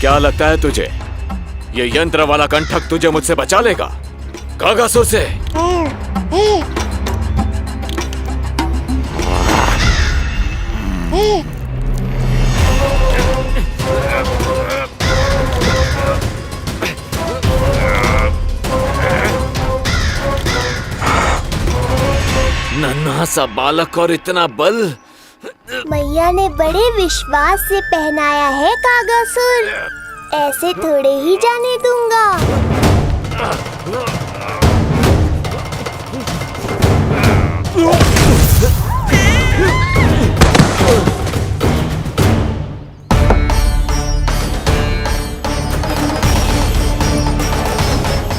क्या लगता है तुझे ये यंत्र वाला कंठक तुझे मुझसे बचा लेगा कागासुर से? नन्हा सा बालक और इतना बल। मैया ने बड़े विश्वास से पहनाया है कागासुर, ऐसे थोड़े ही जाने दूंगा।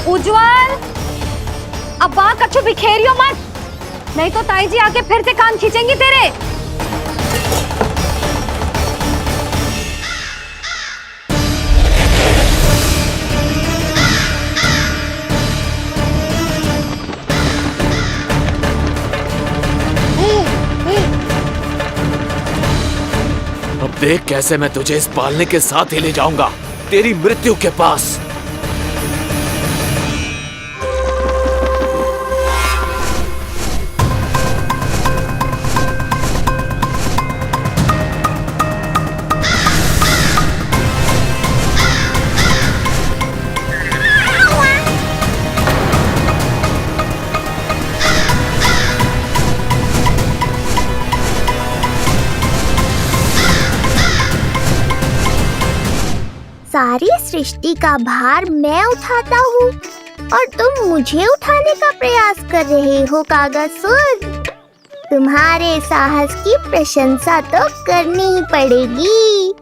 उज्जवल, अब बात कछु बिखेरियो मत, नहीं तो ताई जी आके फिर से कान खींचेंगी तेरे। अब देख कैसे मैं तुझे इस पालने के साथ ही ले जाऊंगा तेरी मृत्यु के पास। सारी सृष्टि का भार मैं उठाता हूँ और तुम मुझे उठाने का प्रयास कर रहे हो कागासुर। तुम्हारे साहस की प्रशंसा तो करनी ही पड़ेगी।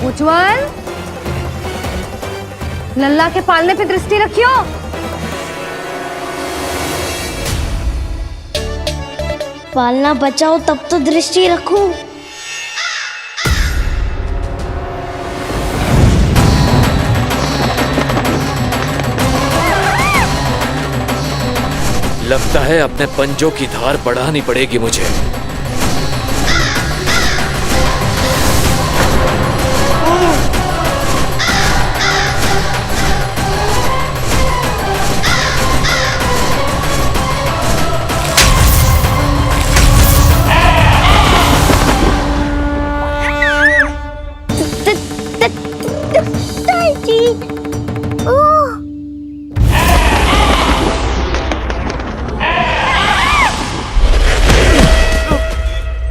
उज्जवल, लल्ला के पालने पे दृष्टि रखियो। पालना बचाओ तब तो दृष्टि रखूं। लगता है अपने पंजों की धार बढ़ानी पड़ेगी मुझे।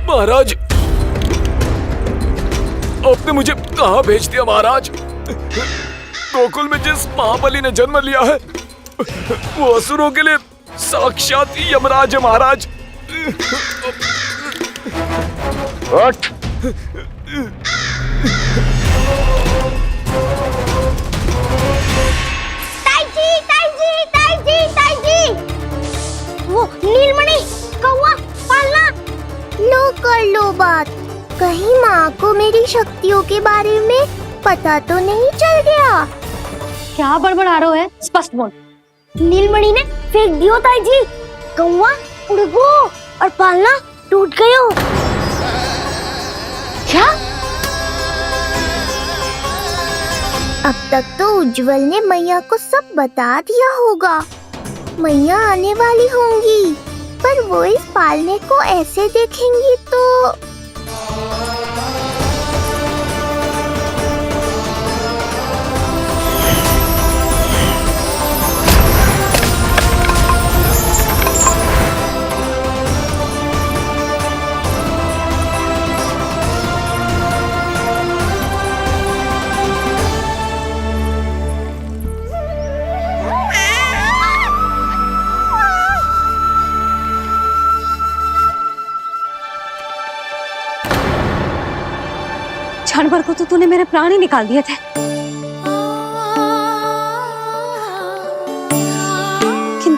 महाराज, आपने मुझे कहाँ भेज दिया महाराज? गोकुल में जिस महाबली ने जन्म लिया है वो असुरों के लिए साक्षात यमराज है महाराज। उठ। ताई जी, वो नीलमणि कौवा पालना। लो कर लो बात, कहीं माँ को मेरी शक्तियों के बारे में पता तो नहीं चल गया। क्या बड़बड़ा रहे हो है? स्पष्ट बोल। नीलमणि ने फेंक दियो ताई जी, कौवा उड़ गयो और पालना टूट गयो। क्या? अब तक तो उज्जवल ने मैया को सब बता दिया होगा। मैया आने वाली होंगी, पर वो इस पालने को ऐसे देखेंगी तो क्षण भर को तो तूने मेरे प्राण ही निकाल दिए थे।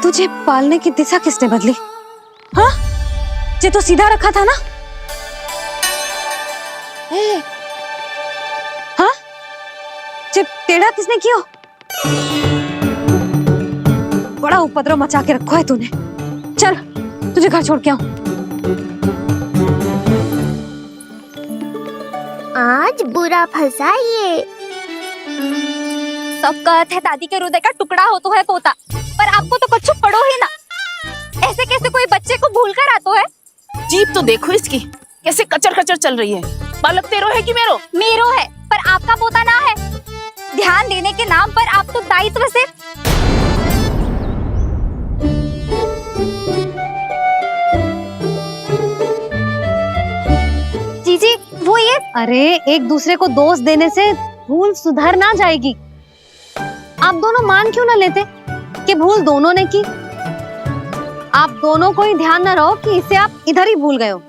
तुझे पालने की दिशा किसने बदली? हाँ, ये तो सीधा रखा था ना? हाँ, ये टेढ़ा किसने किया? बड़ा उपद्रव मचा के रखा है तूने। चल, तुझे घर छोड़ के आऊं। आज बुरा फंसा ये। सब कहते हैं दादी के हृदय का टुकड़ा हो तो है पोता, पर आपको तो कुछ पड़ो ही ना। ऐसे कैसे कोई बच्चे को भूल कर आतो है? जीप तो देखो इसकी, कैसे कचर कचर चल रही है। बालक तेरो है कि मेरो? मेरो है, पर आपका पोता ना है। ध्यान देने के नाम पर आप तो दायित्व से जीजी वो ये। अरे एक दूसरे को दोष देने से भूल सुधर ना जाएगी। आप दोनों मान क्यों ना लेते कि भूल दोनों ने की? आप दोनों को ही ध्यान न रहो कि इसे आप इधर ही भूल गए हो।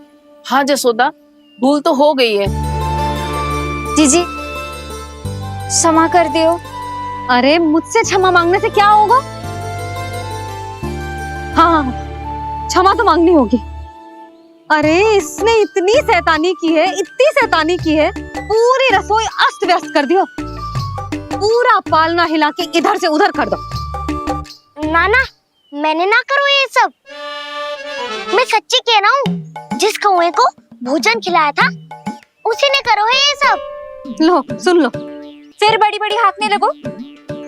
हाँ जसोदा, भूल तो हो गई है। जीजी क्षमा कर दियो। अरे मुझसे क्षमा मांगने से क्या होगा? हाँ, क्षमा तो मांगनी होगी। अरे इसने इतनी शैतानी की है, इतनी शैतानी की है, पूरी रसोई अस्त व्यस्त कर दियो। पूरा पालना हिला के इधर से उधर कर दो। नाना, मैंने ना करो ये सब। मैं सच्ची कह रहा हूँ, जिस कौवे को भोजन खिलाया था उसी ने करो है ये सब। लो सुन लो, फिर बड़ी बड़ी हाकने लगो।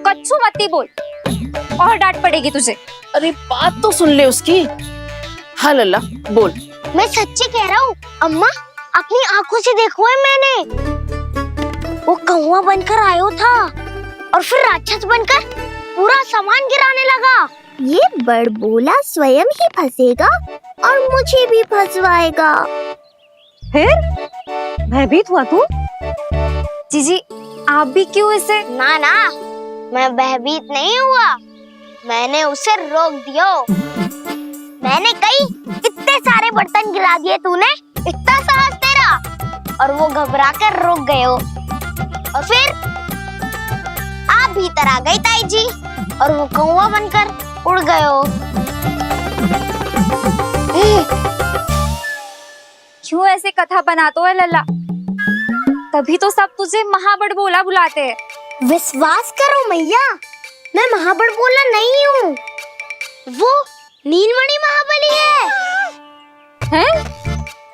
कच्चू मत बोल, और डांट पड़ेगी तुझे। अरे बात तो सुन ले उसकी। हाँ लल्ला बोल। मैं सच्ची कह रहा हूँ अम्मा, अपनी आंखों से देखो है मैंने। वो कौवा बनकर आयो था और फिर राक्षस बनकर पूरा सामान गिराने लगा। ये बड़बोला स्वयं ही फंसेगा और मुझे भी फंसवाएगा। फिर भयभीत हुआ तू? जीजी आप भी क्यों इसे? ना ना, मैं भयभीत नहीं हुआ, मैंने उसे रोक दिया। मैंने कही इतने सारे बर्तन गिरा दिए तूने, इतना साहस तेरा, और वो घबरा कर रुक गए हो। और फिर आप भीतर आ गई ताई जी और वो कौवा बनकर उड़ गए हो। क्यों ऐसे कथा बनाते हो लल्ला? तभी तो सब तुझे महाबड़बोला बुलाते हैं। विश्वास करो मैया, मैं महाबड़बोला नहीं हूँ, वो नीलमणि महाबली है। हैं?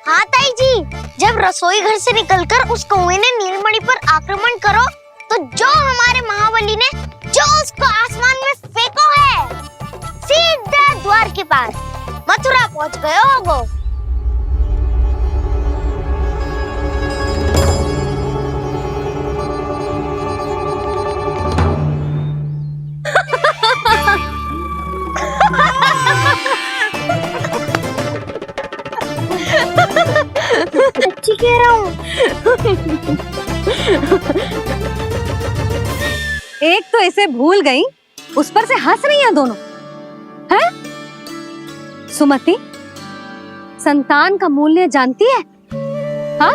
हाँ ताई जी, जब रसोई घर से निकलकर उस कौवे ने नीलमणि पर आक्रमण करो तो जो हमारे महाबली ने जो उसको आसमान में फेंको है, सीधा द्वार के पास मथुरा पहुंच गए होगो। सच्ची कह रहा हूँ। एक तो इसे भूल गई, उस पर से हंस रही हैं दोनों। हैं? सुमति, संतान का मूल्य जानती है? हाँ?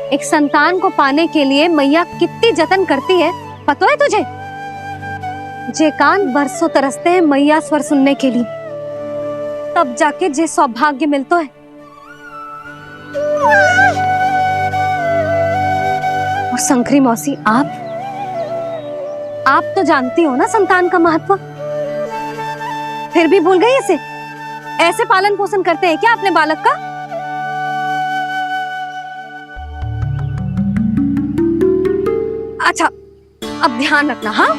एक संतान को पाने के लिए मैया कितनी जतन करती है, पता है तुझे? जे कान बरसों तरसते हैं मैया स्वर सुनने के लिए, तब जाके जे सौभाग्य मिलता है। और शंकरी मौसी, आप तो जानती हो ना संतान का महत्व, फिर भी भूल गई इसे? ऐसे पालन पोषण करते हैं क्या अपने बालक का? अच्छा, अब ध्यान रखना। हाँ,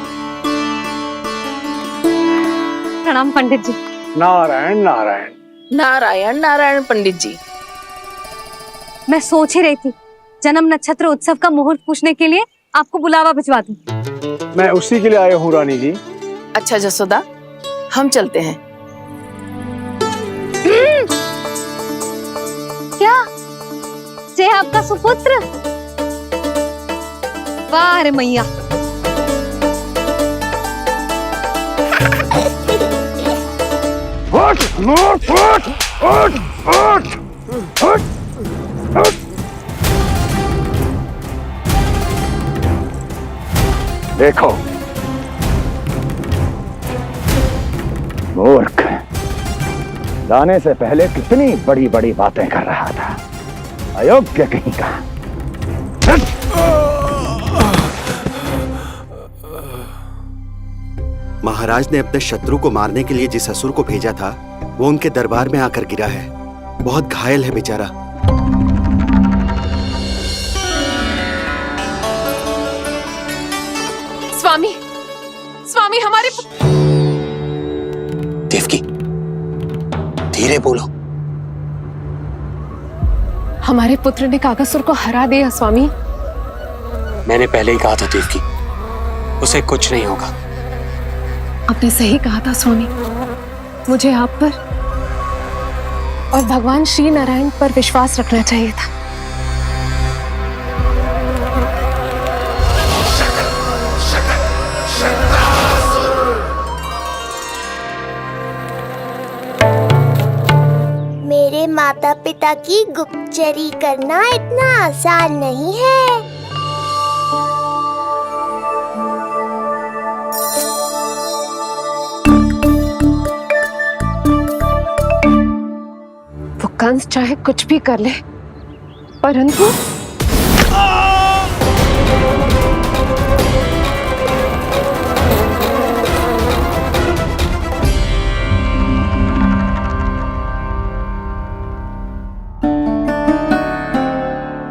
प्रणाम पंडित जी। नारायण नारायण। नारायण नारायण पंडित जी। मैं सोच ही रही थी जन्म नक्षत्र उत्सव का मुहूर्त पूछने के लिए आपको बुलावा भिजवा दूं। मैं उसी के लिए आया हूँ रानी जी। अच्छा जसोदा, हम चलते हैं। क्या जे आपका सुपुत्र? वाह रे मैया। उठ, उठ, उठ, उठ, उठ, उठ, उठ। देखो, मूर्ख, जाने से पहले कितनी बड़ी बड़ी बातें कर रहा था, अयोग्य कहीं का। महाराज ने अपने शत्रु को मारने के लिए जिस असुर को भेजा था वो उनके दरबार में आकर गिरा है। बहुत घायल है बेचारा। स्वामी, स्वामी हमारे देवकी, धीरे बोलो। हमारे पुत्र ने कागासुर को हरा दिया स्वामी। मैंने पहले ही कहा था देवकी, उसे कुछ नहीं होगा। आपने सही कहा था स्वामी। मुझे आप पर और भगवान श्री नारायण पर विश्वास रखना चाहिए था। मेरे माता पिता की गुप्तचरी करना इतना आसान नहीं है। वो कंस चाहे कुछ भी कर ले, परंतु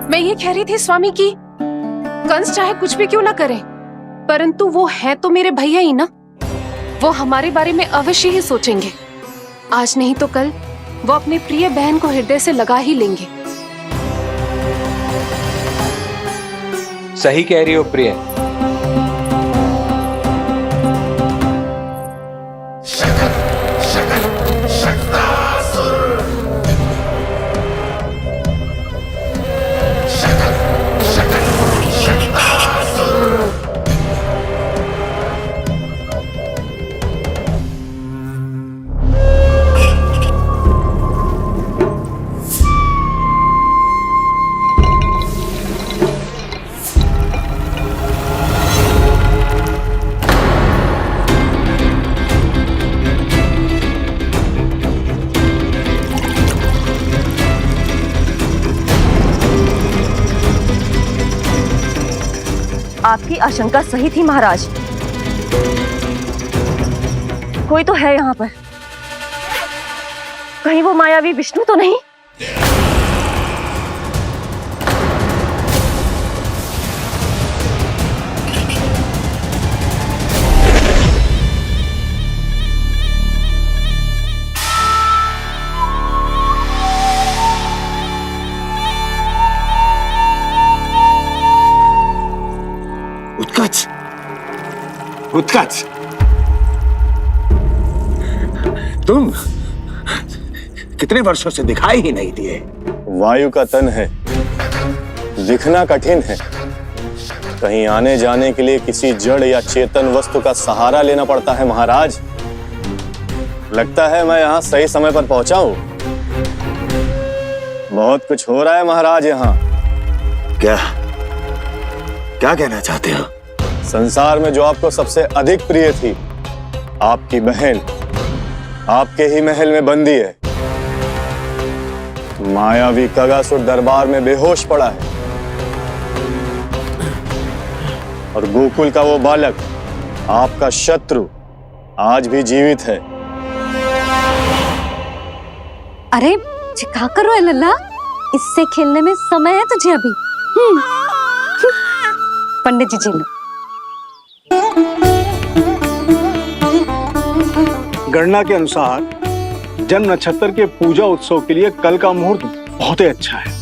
मैं ये कह रही थी स्वामी कि कंस चाहे कुछ भी क्यों ना करे, परंतु वो है तो मेरे भैया ही ना। वो हमारे बारे में अवश्य ही सोचेंगे। आज नहीं तो कल वो अपनी प्रिय बहन को हृदय से लगा ही लेंगे। सही कह रही हो प्रिय। आपकी आशंका सही थी महाराज। कोई तो है यहाँ पर। कहीं वो मायावी विष्णु तो नहीं? उत्कच, उत्कच, तुम कितने वर्षों से दिखाई ही नहीं दिए। वायु का तन है, दिखना कठिन है। कहीं आने जाने के लिए किसी जड़ या चेतन वस्तु का सहारा लेना पड़ता है महाराज। लगता है मैं यहाँ सही समय पर पहुंचा हूँ। बहुत कुछ हो रहा है महाराज यहाँ। क्या क्या कहना चाहते हो? संसार में जो आपको सबसे अधिक प्रिय थी, आपकी बहन, आपके ही महल में बंदी है। मायावी कागासुर दरबार में बेहोश पड़ा है और गोकुल का वो बालक, आपका शत्रु, आज भी जीवित है। अरे चिका करो लल्ला, इससे खेलने में समय है तुझे अभी। पंडित जी लो। गणना के अनुसार जन्म नक्षत्र के पूजा उत्सव के लिए कल का मुहूर्त बहुत ही अच्छा है,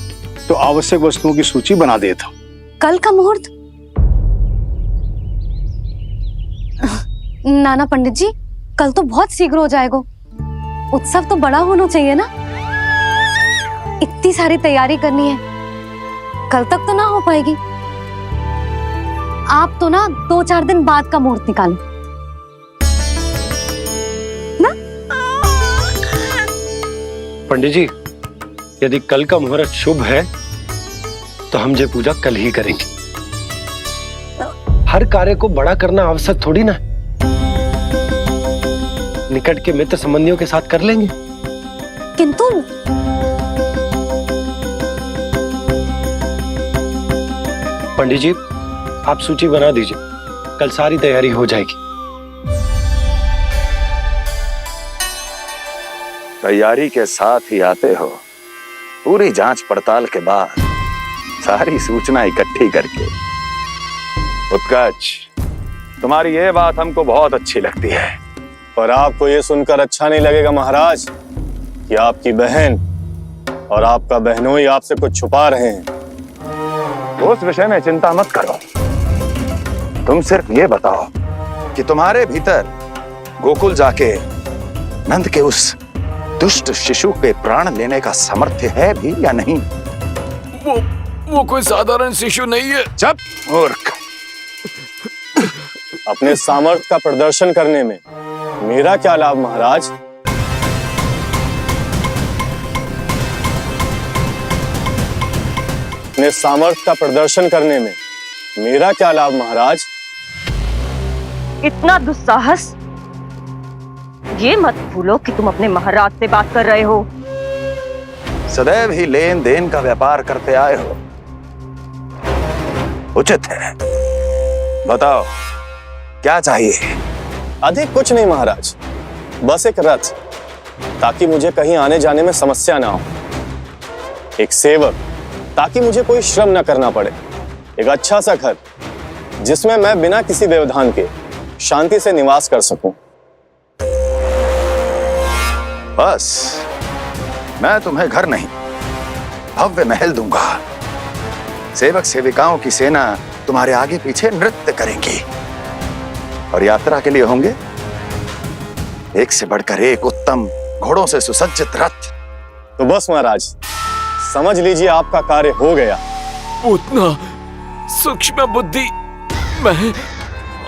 तो आवश्यक वस्तुओं की सूची बना देता हूँ। कल का मुहूर्त? नाना पंडित जी, कल तो बहुत शीघ्र हो जाएगा। उत्सव तो बड़ा होना चाहिए ना। इतनी सारी तैयारी करनी है, कल तक तो ना हो पाएगी। आप तो ना 2-4 दिन बाद का मुहूर्त निकालो ना। पंडित जी, यदि कल का मुहूर्त शुभ है तो हम ये पूजा कल ही करेंगे। हर कार्य को बड़ा करना आवश्यक थोड़ी ना। निकट के मित्र संबंधियों के साथ कर लेंगे। किंतु पंडित जी, आप सूची बना दीजिए, कल सारी तैयारी हो जाएगी। तैयारी के साथ ही आते हो, पूरी जांच पड़ताल के बाद सारी सूचना इकट्ठी करके। उत्कर्ष, तुम्हारी ये बात हमको बहुत अच्छी लगती है। पर आपको ये सुनकर अच्छा नहीं लगेगा महाराज कि आपकी बहन और आपका बहनोई आपसे कुछ छुपा रहे हैं। उस विषय में चिंता मत करो, तुम सिर्फ ये बताओ कि तुम्हारे भीतर गोकुल जाके नंद के उस दुष्ट शिशु के प्राण लेने का सामर्थ्य है भी या नहीं? वो कोई साधारण शिशु नहीं है। चुप मूर्ख। अपने सामर्थ्य का प्रदर्शन करने में मेरा क्या लाभ महाराज? अपने सामर्थ्य का प्रदर्शन करने में मेरा क्या लाभ महाराज? इतना दुस्साहस! ये मत भूलो कि तुम अपने महाराज से बात कर रहे हो। सदैव ही लेन देन का व्यापार करते आए हो, उचित है। बताओ क्या चाहिए? अधिक कुछ नहीं महाराज, बस एक रथ, ताकि मुझे कहीं आने जाने में समस्या ना हो। एक सेवक, ताकि मुझे कोई श्रम न करना पड़े। एक अच्छा सा घर, जिसमें मैं बिना किसी व्यवधान के शांति से निवास कर सकूं। बस, मैं तुम्हें घर नहीं, भव्य महल दूंगा। सेवक सेविकाओं की सेना तुम्हारे आगे पीछे नृत्य करेंगी और यात्रा के लिए होंगे एक से बढ़कर एक उत्तम घोड़ों से सुसज्जित रथ। तो बस महाराज, समझ लीजिए आपका कार्य हो गया। उतना सूक्ष्म बुद्धि मैं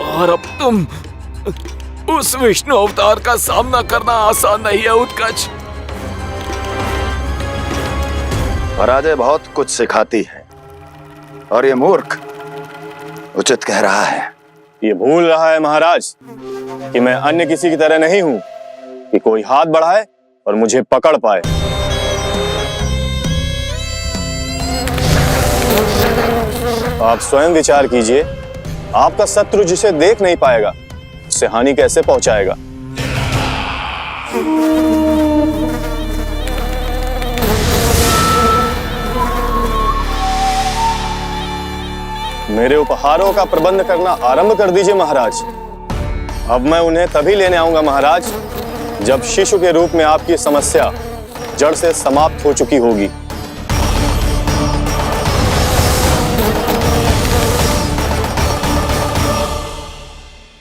और अब तुम, उस विष्णु अवतार का सामना करना आसान नहीं है उत्कर्ष। पराजय बहुत कुछ सिखाती है और ये मूर्ख उचित कह रहा है। ये भूल रहा है महाराज कि मैं अन्य किसी की तरह नहीं हूं कि कोई हाथ बढ़ाए और मुझे पकड़ पाए। आप स्वयं विचार कीजिए, आपका शत्रु जिसे देख नहीं पाएगा उससे हानि कैसे पहुंचाएगा? मेरे उपहारों का प्रबंध करना आरंभ कर दीजिए महाराज। अब मैं उन्हें तभी लेने आऊंगा महाराज, जब शिशु के रूप में आपकी समस्या जड़ से समाप्त हो चुकी होगी।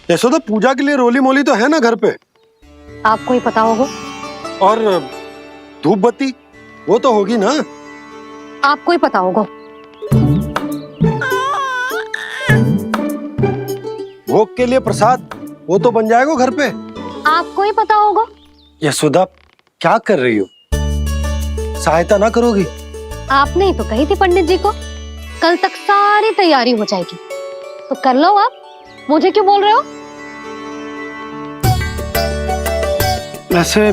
यशोदा, पूजा के लिए रोली मोली तो है ना घर पे? आपको ही पता होगा। और धूप बत्ती वो तो होगी ना? आपको ही पता होगा। भोग के लिए प्रसाद वो तो बन जाएगा घर पे। आपको ही पता होगा। यशोदा, क्या कर रही हो? सहायता ना करोगी? आपने ही तो कही थी पंडित जी को, कल तक सारी तैयारी हो जाएगी, तो कर लो आप। मुझे क्यों बोल रहे हो? वैसे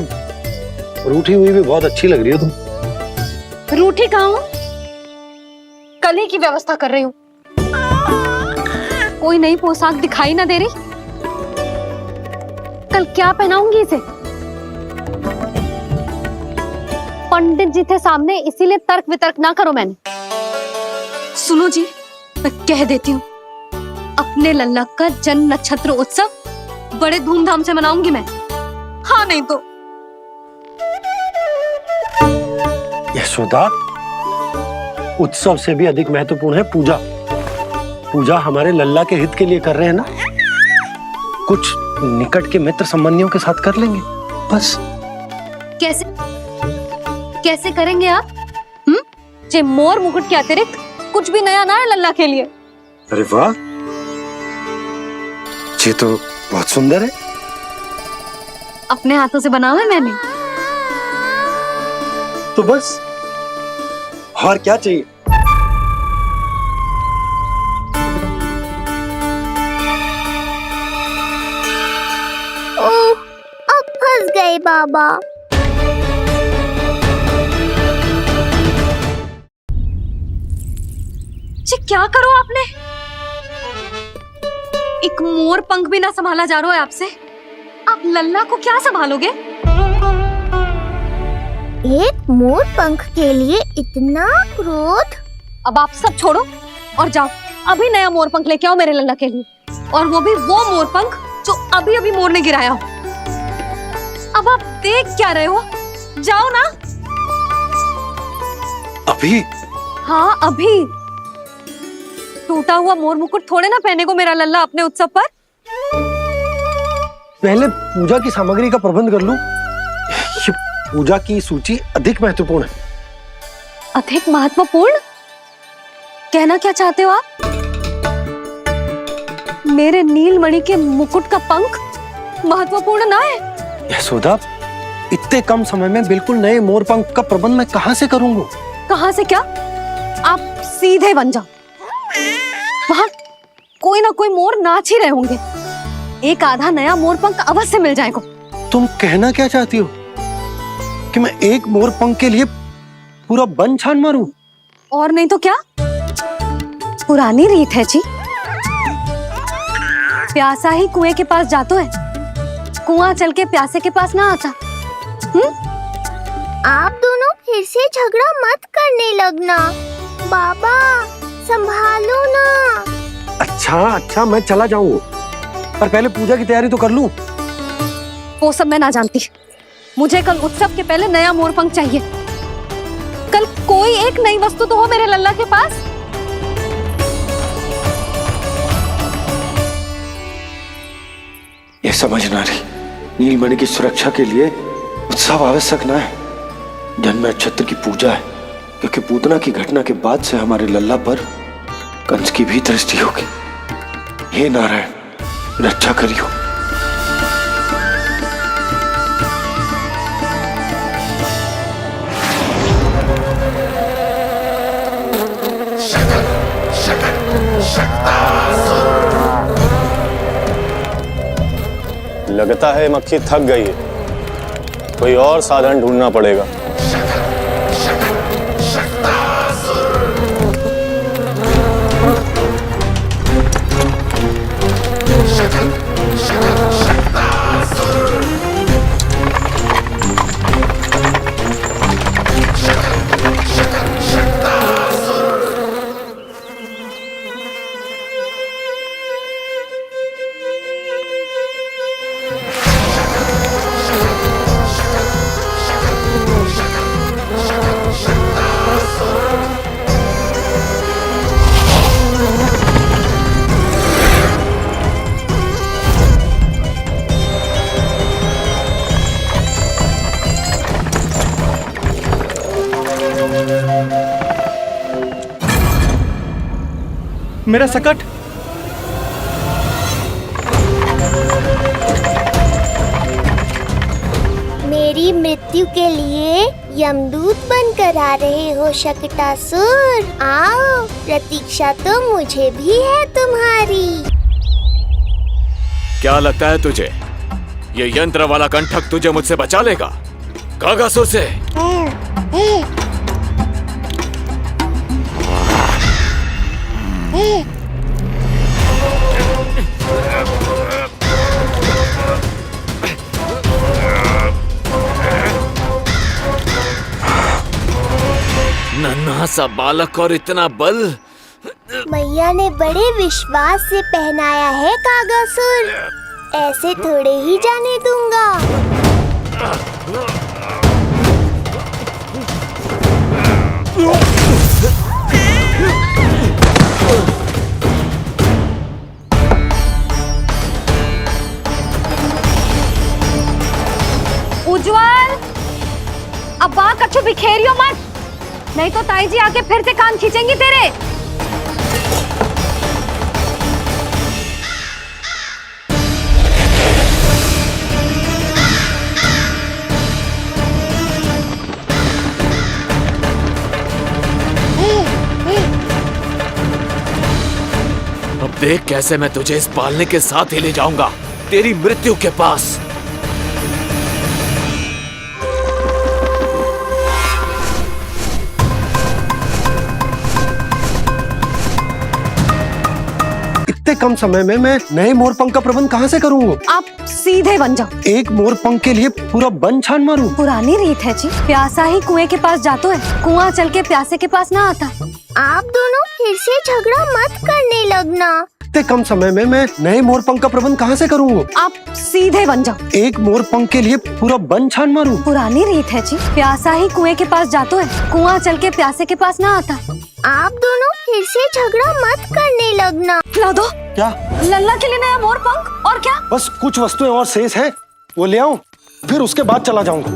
रूठी हुई भी बहुत अच्छी लग रही हो तुम। रूठी कहाँ हूँ? कल ही की व्यवस्था कर रही हूँ। कोई नई पोशाक दिखाई ना दे रही? कल क्या पहनाऊंगी इसे? पंडित जी थे सामने, इसीलिए तर्क वितर्क ना करो। मैंने सुनो जी, मैं कह देती हूँ, अपने लल्ला का जन्म नक्षत्र उत्सव बड़े धूमधाम से मनाऊंगी मैं। हाँ नहीं तो। यशोदा, उत्सव से भी अधिक महत्वपूर्ण है पूजा। पूजा हमारे लल्ला के हित के लिए कर रहे हैं ना, कुछ निकट के मित्र संबंधियों के साथ कर लेंगे बस। कैसे कैसे करेंगे आप? जे मोर मुकुट के अतिरिक्त कुछ भी नया ना है लल्ला के लिए। अरे वाह, ये तो बहुत सुंदर है। अपने हाथों से बना है मैंने। तो बस, और क्या चाहिए? ओह, अब बाबा। जी क्या करो आपने? एक मोर पंख भी ना संभाला जा रहा है आपसे। आप लल्ला को क्या संभालोगे? एक मोर पंख के लिए इतना क्रोध? अब आप सब छोड़ो और जाओ अभी नया मोर पंख लेके आओ मेरे लल्ला के लिए, और वो भी वो मोर पंख जो अभी अभी मोर ने गिराया हो। अब आप देख क्या रहे हो? जाओ ना। अभी? हाँ अभी। टूटा हुआ मोर मुकुट थोड़े ना पहने को मेरा लल्ला अपने उत्सव पर। पहले पूजा की सामग्री का प्रबंध कर लूं। ये पूजा की सूची अधिक महत्वपूर्ण है। अधिक महत्वपूर्ण? कहना क्या चाहते हो आप? मेरे नीलमणि के मुकुट का पंख महत्वपूर्ण ना है? यशोदा, इतने कम समय में बिल्कुल नए मोर पंख का प्रबंध मैं कहां से करूंगा? कहां से क्या? आप सीधे बन जाओ। वहां कोई ना कोई मोर नाच ही रहे होंगे। एक आधा नया मोर पंख अवश्य मिल जाएगा। तुम कहना क्या चाहती हो कि मैं एक मोर पंख के लिए पूरा वन छान मारूं? और नहीं तो क्या, पुरानी रीत है जी। प्यासा ही कुएं के पास जातो है, कुआं चल के प्यासे के पास ना आता। आप दोनों फिर से झगड़ा मत करने लगना। बाबा संभालो ना। अच्छा मैं चला जाऊंगा, पर पहले पूजा की तैयारी तो कर लूं। वो सब मैं ना जानती। मुझे कल उत्सव के पहले नया मोर पंख चाहिए। कल कोई एक नई वस्तु तो हो मेरे लल्ला के पास। ये समझ ना रही, नीलमणि की सुरक्षा के लिए उत्सव आवश्यक ना है, जन्म नक्षत्र की पूजा है, क्योंकि पूतना की घटना के बाद से हमारे लल्ला पर कंस की भी दृष्टि होगी। हे नारायण, रक्षा करियो। लगता है मक्खी थक गई है, कोई और साधन ढूंढना पड़ेगा। मेरा सकट। मेरी मृत्यु के लिए यमदूत बनकर आ रहे हो शकटासुर? आओ, प्रतीक्षा तो मुझे भी है तुम्हारी। क्या लगता है तुझे ये यंत्र वाला कंठक तुझे मुझसे बचा लेगा कागासुर से? नन्हा सा बालक और इतना बल। मैया ने बड़े विश्वास से पहनाया है कागासुर, ऐसे थोड़े ही जाने दूंगा। उज्जवल, अब बाँ कछु बिखेरियो मत, नहीं तो ताई जी आके फिर से कान खींचेंगी तेरे। अब देख कैसे मैं तुझे इस पालने के साथ ही ले जाऊंगा तेरी मृत्यु के पास। इतने कम समय में मैं नए मोर पंख का प्रबंध कहाँ से करूँगा? आप सीधे बन जाओ। एक मोर पंख के लिए पूरा वन छान मारूं? पुरानी रीत है जी, प्यासा ही कुएं के पास जाता है, कुआं चल के प्यासे के पास ना आता। आप दोनों फिर से झगड़ा मत करने लगना। इतने कम समय में मैं नए मोर पंख का प्रबंध कहाँ से करूँगा? आप सीधे बन जाओ। एक मोर पंख के लिए पूरा वन छान मारूं? पुरानी रीत है जी, प्यासा ही कुएं के पास जाता है, कुआं चल के प्यासे के पास ना आता। आप दोनों फिर से झगड़ा मत करने लगना। ला दो। क्या? लल्ला के लिए नया मोर पंख, और क्या? बस कुछ वस्तुएं और शेष हैं, वो ले आऊं, फिर उसके बाद चला जाऊंगा।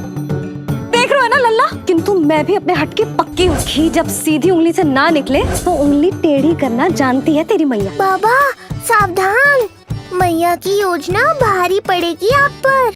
देख रहे हो ना लल्ला, किंतु मैं भी अपने हट की पक्की हूँ। घी जब सीधी उंगली से ना निकले तो उंगली टेढ़ी करना जानती है तेरी मैया। बाबा सावधान, मैया की योजना भारी पड़ेगी आप पर।